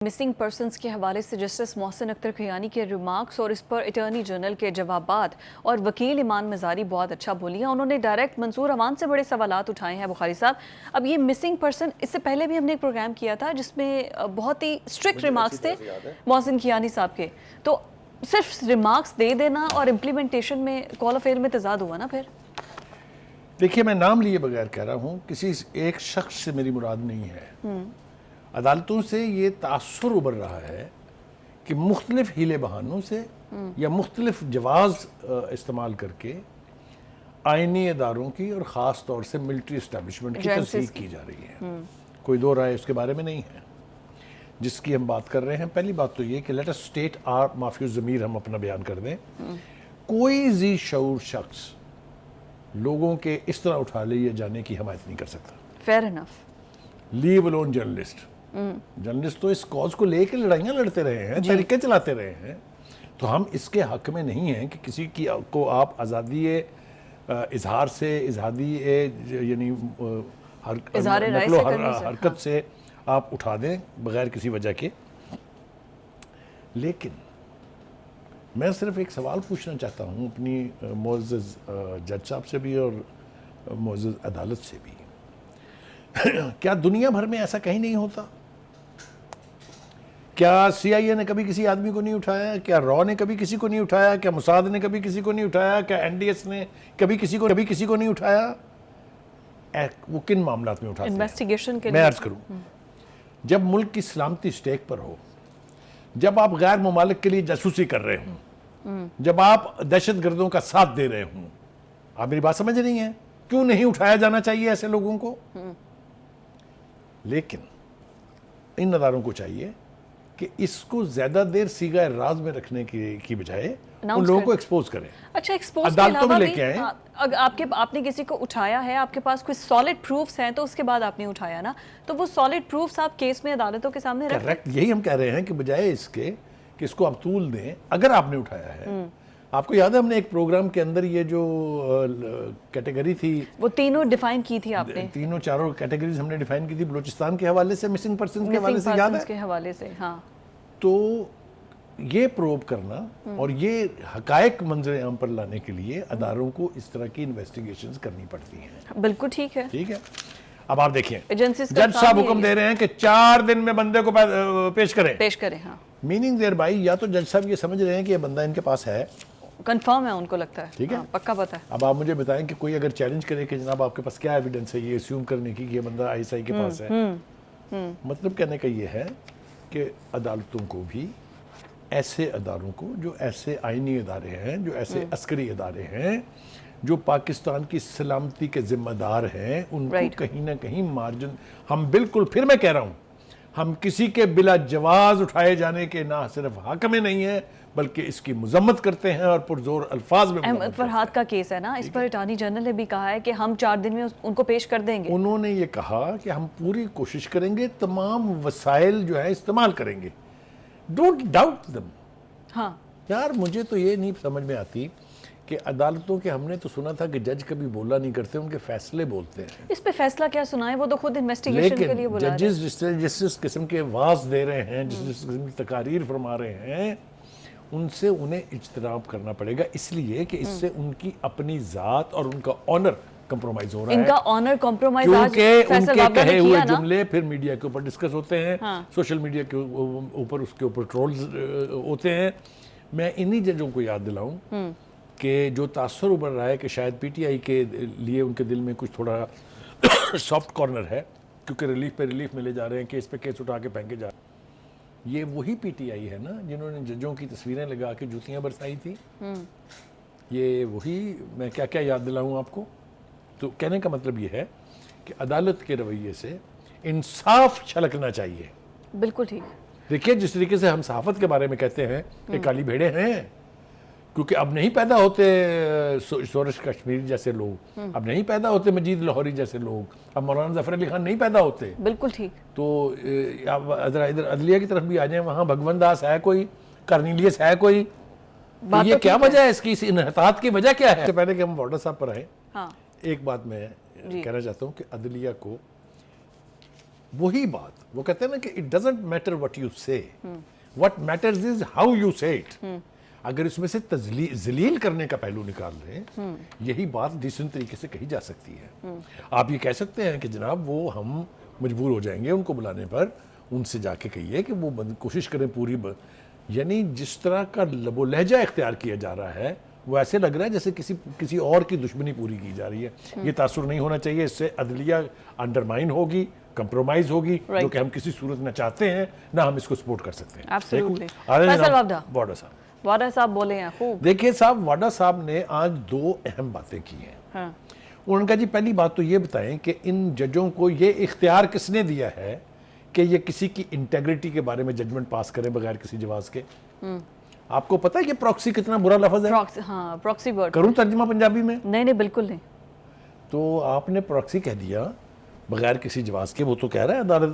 Missing persons के हवाले से जस्टिस मोहसिन अख्तर खयानी के रिमार्क्स और इस पर अटॉर्नी जनरल के जवाबात और वकील ईमान मजारी बहुत अच्छा बोली हैं। उन्होंने डायरेक्ट मंसूर अवान से बड़े सवालात उठाए हैं बुखारी साहब। अब ये मिसिंग पर्सन, इससे पहले भी हमने एक प्रोग्राम किया था जिसमें बहुत ही स्ट्रिक्ट रिमार्क्स थे मोहसिन खयानी साहब के। तो सिर्फ रिमार्क्स दे देना और इम्प्लीमेंटेशन में कॉल ऑफ फेल में तजाद हुआ ना। फिर देखिए, मैं नाम लिए बगैर कह रहा हूँ, किसी एक शख्स से मेरी मुराद नहीं है। अदालतों से ये तासुर उभर रहा है कि मुख्तलिफ हीले बहानों से या मुख्तलिफ जवाज़ इस्तेमाल करके आइनी इदारों की और ख़ास तौर से मिलिट्री इस्टेब्लिशमेंट की तस्दीक की जा रही है। कोई दो राय उसके बारे में नहीं है जिसकी हम बात कर रहे हैं। पहली बात तो ये कि लेट अस स्टेट आर माफिया ज़मीर, हम अपना बयान कर दें। कोई जी शऊर शख्स लोगों के इस तरह उठा लिए जाने की हमायत नहीं कर सकता। Fair enough. Leave alone journalist. Journalist तो इस कॉज को लेकर लड़ाइयाँ लड़ते रहे हैं, तरीके चलाते रहे हैं। तो हम इसके हक में नहीं हैं कि किसी की को आप आज़ादी इजहार से, यानी हरकत से आप उठा दें बगैर किसी वजह के। लेकिन मैं सिर्फ एक सवाल पूछना चाहता हूँ अपनी मोअज़्ज़ज़ जज साहब से भी और मोअज़्ज़ज़ अदालत से भी। क्या दुनिया भर में ऐसा कहीं नहीं होता? क्या CIA ने कभी किसी आदमी को नहीं उठाया? क्या रॉ ने कभी किसी को नहीं उठाया? क्या मुसाद ने कभी किसी को नहीं उठाया? क्या NDS ने कभी किसी को नहीं उठाया? वो किन मामलात में उठाते हैं? इन्वेस्टिगेशन के मैं अर्ज करूं, जब मुल्क की सलामती स्टेक पर हो, जब आप गैर मुमालिक के लिए जासूसी कर रहे हो, जब आप दहशत गर्दों का साथ दे रहे हो, आप मेरी बात समझ रही हैं? क्यों नहीं उठाया जाना चाहिए ऐसे लोगों को? लेकिन इन अदारों को चाहिए कि इसको ज्यादा देर सीगा राज में रखने की बजाय उन लोगों को एक्सपोज करें। अच्छा, एक्सपोज अदालतों में लेके आए। आपने किसी को उठाया है, आपके पास कोई सॉलिड प्रूफ्स हैं, तो उसके बाद आपने उठाया ना, तो वो सॉलिड प्रूफ्स आप केस में अदालतों के सामने रखें। करेक्ट, यही हम कह रहे हैं कि बजाय इसके कि इसको आप तूल दें, अगर आपने उठाया है। आपको याद है हमने एक प्रोग्राम के अंदर ये जो कैटेगरी थी, वो तीनों डिफाइन की थी आपने, तीनों चारों कैटेगरीज हमने डिफाइन की थी बलूचिस्तान के हवाले से, मिसिंग पर्सन के हवाले से, याद है? के हवाले से, हाँ। तो ये प्रोब करना और ये हकायक मंजर आम पर लाने के लिए अदारों को इस तरह की इन्वेस्टिगेशंस करनी पड़ती हैं। बिल्कुल ठीक है, ठीक है। अब आप देखिए, एजेंसीज जज साहब हुक्म दे रहे हैं कि 4 दिन में बंदे को पेश करें। हाँ। मीनिंग देयर बाई, या तो जज साहब ये समझ रहे हैं कि ये बंदा इनके पास है, कंफर्म है, उनको लगता है, ठीक है, पक्का पता है। अब आप मुझे बताएं कि कोई अगर चैलेंज करे कि जनाब आपके पास क्या एविडेंस है ये अस्यूम करने की कि ये बंदा ISI के पास है। मतलब कहने का ये है कि अदालतों को भी ऐसे अदारों को, जो ऐसे आइनी इदारे हैं, जो ऐसे अस्करी इदारे हैं, जो पाकिस्तान की सलामती के जिम्मेदार हैं, उनको कहीं ना कहीं मार्जिन, हम बिल्कुल, फिर मैं कह रहा हूं, हम किसी के बिला जवाज उठाए जाने के ना सिर्फ हक में नहीं है बल्कि इसकी मुजम्मत करते हैं और पुरजोर अल्फाज में। अहमद फरहाद का केस है ना, इस पर अटॉर्नी जनरल ने भी कहा है कि हम 4 दिन में उनको पेश कर देंगे। उन्होंने ये कहा कि हम पूरी कोशिश करेंगे, तमाम वसाइल जो है इस्तेमाल करेंगे। Don't doubt them. हाँ यार, मुझे तो ये नहीं समझ में आती कि अदालतों के, हमने तो सुना था कि जज कभी बोला नहीं करते, उनके फैसले बोलते हैं। इस पे फैसला क्या सुनाए, वो तो खुद इन्वेस्टिगेशन के लिए बुला रहे हैं। जजेस जिस किस्म के वाज दे रहे हैं, जिस किस्म की तकारीर फरमा रहे हैं, उनसे उन्हें इज्तनाब करना पड़ेगा, इसलिए कि इससे उनकी अपनी जात और उनका ऑनर कंप्रोमाइज हो रहा है। इनका ऑनर कॉम्प्रोमाइज, क्योंकि उनके कहे हुए जुमले फिर मीडिया के ऊपर डिस्कस होते हैं। सोशल मीडिया के ऊपर उसके ऊपर ट्रोल्स होते हैं। मैं इन्हीं जजों को याद दिलाऊं कि जो तासुर उभर रहा है कि शायद PTI के लिए उनके दिल में कुछ थोड़ा सॉफ्ट कॉर्नर है, क्योंकि रिलीफ पे रिलीफ मिले जा रहे हैं, केस पे केस उठा के फेंके जा रहे हैं। ये वही PTI है ना जिन्होंने जजों की तस्वीरें लगा के जूतियां बरसाई थी। ये वही, मैं क्या क्या याद दिलाऊं आपको। तो कहने का मतलब ये है कि अदालत के रवैये से इंसाफ छलकना चाहिए। बिल्कुल ठीक। देखिए, जिस तरीके से हम सहाफत के बारे में कहते हैं कि काली भेड़े हैं, क्योंकि अब नहीं पैदा होते सोरश कश्मीरी जैसे लोग, अब नहीं पैदा होते मजीद लाहौरी जैसे लोग, अब मौलाना जफर अली खान नहीं पैदा होते। बिल्कुल ठीक। तो इधर अदलिया की तरफ भी आ जाए, वहाँ भगवंत दास है कोई, कर्नीलियस है कोई, तो ये क्या वजह है इसकी, इस इन्हतात की वजह क्या है? इससे पहले कि हम बॉर्डर साहब पर आए, एक बात मैं कहना चाहता हूँ कि अदलिया को वही बात वो कहते हैं ना कि it doesn't matter what you say, what matters is how you say it. अगर इसमें से जलील करने का पहलू निकाल लें, यही बात डिसेंट तरीके से कही जा सकती है। आप ये कह सकते हैं कि जनाब वो हम मजबूर हो जाएंगे उनको बुलाने पर, उनसे जाके कहिए कि वो कोशिश करें पूरी यानी जिस तरह का वो लहजा इख्तियार किया जा रहा है वो ऐसे लग रहा है जैसे किसी और की दुश्मनी पूरी की जा रही है। ये तासुर नहीं होना चाहिए, इससे अदलिया अंडरमाइन होगी, कंप्रोमाइज होगी, जो कि हम किसी सूरत में चाहते हैं ना हम इसको सपोर्ट कर सकते हैं। वाडा साहब बोले हैं खूब। देखिए साहब, वाडा साहब ने आज दो अहम बातें की हैं। हाँ। उन्होंने कहा जी पहली बात तो ये बताएं कि इन जजों को ये इख्तियार किसने दिया है कि ये किसी की इंटेग्रिटी के बारे में जजमेंट पास करें बगैर किसी जवाब के। आपको पता है कि प्रॉक्सी कितना बुरा लफ्ज है? हाँ, प्रॉक्सी वर्ड। करूं तर्जुमा पंजाबी में? नहीं बिल्कुल नहीं। तो आपने प्रॉक्सी कह दिया बगैर किसी जवाब के। वो तो कह रहा है अदालत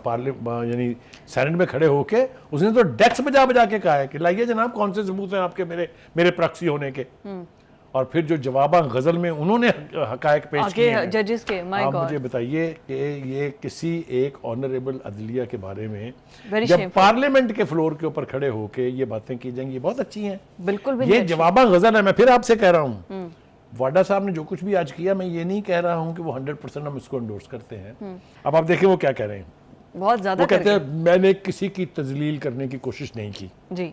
पार्लियामेंट यानी सेनेट में खड़े होके उसने तो डेस्क बजा बजा के कहा है कि लाइए जनाब कौन से सबूत हैं आपके मेरे प्रॉक्सी होने के। और फिर जो जवाबा गजल में उन्होंने हकायक पेश किए हैं जजेस के, आप मुझे बताइए कि ये किसी एक ऑनरेबल अदलिया के बारे में जब पार्लियामेंट के फ्लोर के ऊपर खड़े होके ये बातें की जाएंगी, ये बहुत अच्छी हैं। बिल्कुल ये जवाबा गजल है। मैं फिर आपसे कह रहा हूँ, वाडा साहब ने जो कुछ भी आज किया, मैं ये नहीं कह रहा हूँ कि वो 100% हम इसको एंडोर्स करते हैं। अब आप देखिए वो क्या कह रहे हैं। बहुत ज्यादा वो कहते हैं मैंने किसी की तजलील करने की कोशिश नहीं की जी।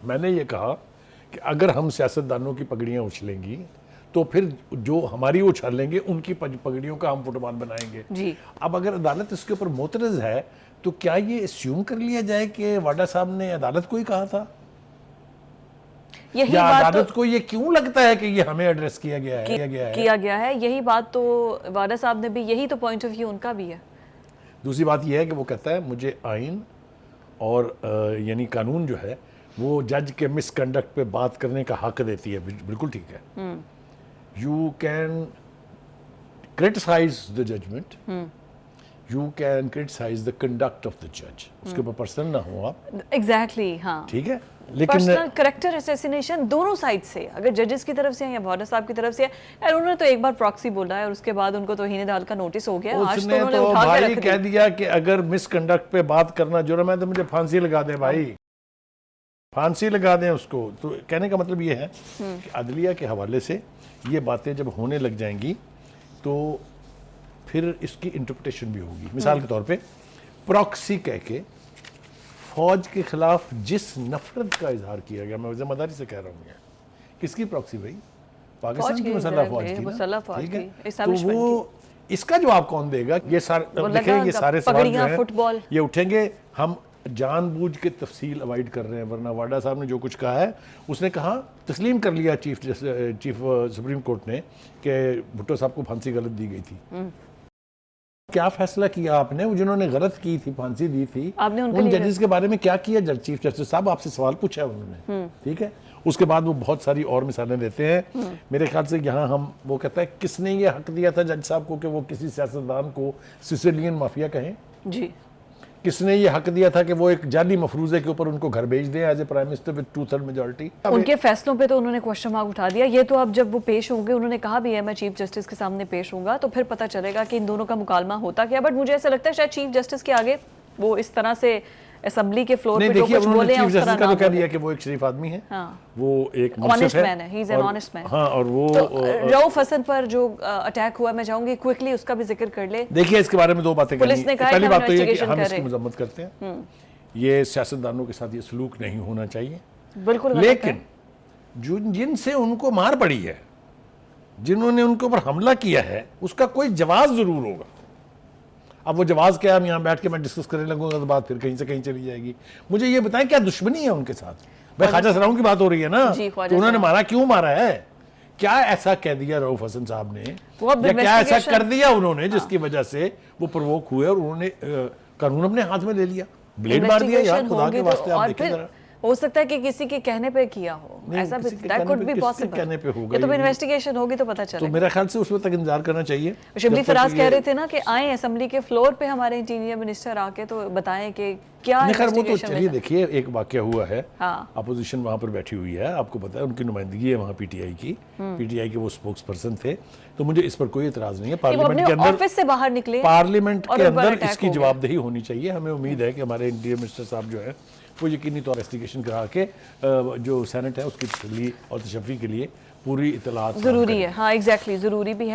मैंने ये कहा कि अगर हम सियासतदानों की पगड़ियां उछलेंगी तो फिर जो हमारी उछालेंगे उनकी पगड़ियों का हम फुटबॉल बनाएंगे जी। अब अगर अदालत इसके ऊपर मोतरज़ है तो क्या ये अस्यूम कर लिया जाए कि वाडा साहब ने अदालत को ही कहा था? यही या बात अदालत को ये क्यों लगता है कि ये हमें एड्रेस किया गया है? यही बात तो वाडा साहब ने भी, यही तो पॉइंट ऑफ व्यू उनका भी है। दूसरी बात यह है कि वो कहता है मुझे आइन और यानी कानून जो है वो जज के मिसकंडक्ट पे बात करने का हक देती है। बिल्कुल ठीक है। You can criticise the judgement, you can criticise the conduct of the जज, उसके ऊपर पर्सनल ना हो आप। एग्जैक्टली हाँ, ठीक है। लेकिन पर्सनल कैरेक्टर असैसिनेशन दोनों साइड से, अगर जजेस की तरफ से या वाडा साहब की तरफ से है, यार उन्होंने तो एक बार प्रॉक्सी बोला है और उसके बाद उनको तो हीने दाल का नोटिस हो गया। आज उसने तो भाई कह दिया कि अगर मिसकंडक्ट पे बात करना जुर्म है तो मुझे फांसी लगा दे भाई, फांसी लगा दें उसको। तो कहने का मतलब ये है कि अदलिया के हवाले से ये बातें जब होने लग जाएंगी तो फिर इसकी इंटरप्रिटेशन भी होगी। मिसाल के तौर पे प्रॉक्सी कह के फौज के खिलाफ जिस नफरत का इजहार किया गया, मैं जिम्मेदारी से कह रहा हूँ, किसकी प्रॉक्सी भाई? पाकिस्तान की मसल्ह फौज की ना, ठीक है। तो वो इसका जवाब कौन देगा? ये सारे सवाल जो हैं ये उठेंगे। हम जानबूझ के तफसील अवॉइड कर रहे हैं, वरना वाडा साहब ने जो कुछ कहा है उसने कहा तस्लीम कर लिया चीफ सुप्रीम कोर्ट ने कि भुट्टो साहब को फांसी गलत दी गई थी। क्या फैसला किया आपने? जिन्होंने गलत की थी, फांसी दी थी, उन जजेस के बारे में क्या किया? चीफ जस्टिस साहब आपसे सवाल पूछा है उन्होंने, ठीक है। उसके बाद वो बहुत सारी और मिसालें देते हैं। मेरे ख्याल से यहाँ हम वो कहता है किसने ये हक दिया था जज साहब को कि वो किसी सियासतदान को सिसिलियन माफिया कहें जी? किसने ये हक दिया था कि वो एक जाली मफरूजे के ऊपर उनको घर भेज दें as a prime minister with 2/3 majority? उनके फैसलों पे तो उन्होंने क्वेश्चन मार्क उठा दिया। ये तो अब जब वो पेश होंगे, उन्होंने कहा भी है मैं चीफ जस्टिस के सामने पेश होऊंगा, तो फिर पता चलेगा कि इन दोनों का मुकालमा होता क्या। बट मुझे ऐसा लगता है शायद चीफ जस्टिस के आगे वो इस तरह से असेंबली के फ्लोर पे जो कुछ बोले हैं, चीफ जस्टिस का तो कह दिया कि वो एक शरीफ आदमी है। वो एक ऑनेस्ट मैन है, he is an honest man. हां, और वो रऊफ हसन पर जो अटैक हुआ, मैं चाहूंगी क्विकली उसका भी जिक्र कर ले। देखिए इसके बारे में दो बातें करनी है। पहली बात तो ये कि हम इसकी मजम्मत करते हैं, ये सियासतदानों के साथ ये सलूक नहीं होना चाहिए बिल्कुल। लेकिन जिनसे उनको मार पड़ी है, जिन्होंने उनके ऊपर हमला किया है, उसका कोई जवाब जरूर होगा। अब वो जवाब क्या, हम यहाँ बैठ के मैं डिस्कस करने लगूंगा तो बात फिर कहीं से कहीं चली जाएगी। मुझे ये बताएं क्या दुश्मनी है उनके साथ? भाई ख्वाजा सराउं की बात हो रही है ना, तो उन्होंने मारा क्यों मारा है? क्या ऐसा कह दिया रऊफ हसन साहब ने, या क्या ऐसा कर दिया उन्होंने जिसकी वजह से वो प्रवोक हुए और उन्होंने कानून अपने हाथ में ले लिया, ब्लेड मार दिया? यार खुदा के वास्ते आप देखें जरा। हो सकता है कि किसी के कहने पे किया हो, ऐसा भी दैट कुड बी पॉसिबल। कहने पे होगा, ये तो इन्वेस्टिगेशन होगी तो पता चलेगा। तो मेरा ख्याल से उस वक्त तक इंतजार करना चाहिए। शिबली फराज कह रहे थे ना कि आए असेंबली के फ्लोर पे हमारे इंटीरियर मिनिस्टर आके तो बताएं कि क्या नहीं, खैर वो तो investigation में चलिए था? देखिए, एक वाकया हुआ है, हाँ। अपोजिशन वहाँ पर बैठी हुई है, आपको पता है उनकी नुमाइंदगी है वहाँ पीटीआई की, पीटीआई के वो स्पोक्स पर्सन थे, तो मुझे इस पर कोई इतराज नहीं है। वो पार्लियामेंट अपने के अंदर, ऑफिस से बाहर निकले पार्लियामेंट और के उन पर अंदर attack इसकी हो गया। जवाबदेही होनी चाहिए। हमें उम्मीद है कि हमारे इंडियन मिनिस्टर साहब जो है वो यकीनी तौर इन्वेस्टिगेशन करा के जो सेनेट है उसकी तसल्ली और तशफ़ी के लिए पूरी इतलात जरूरी है। हाँ एग्जैक्टली, जरूरी भी है।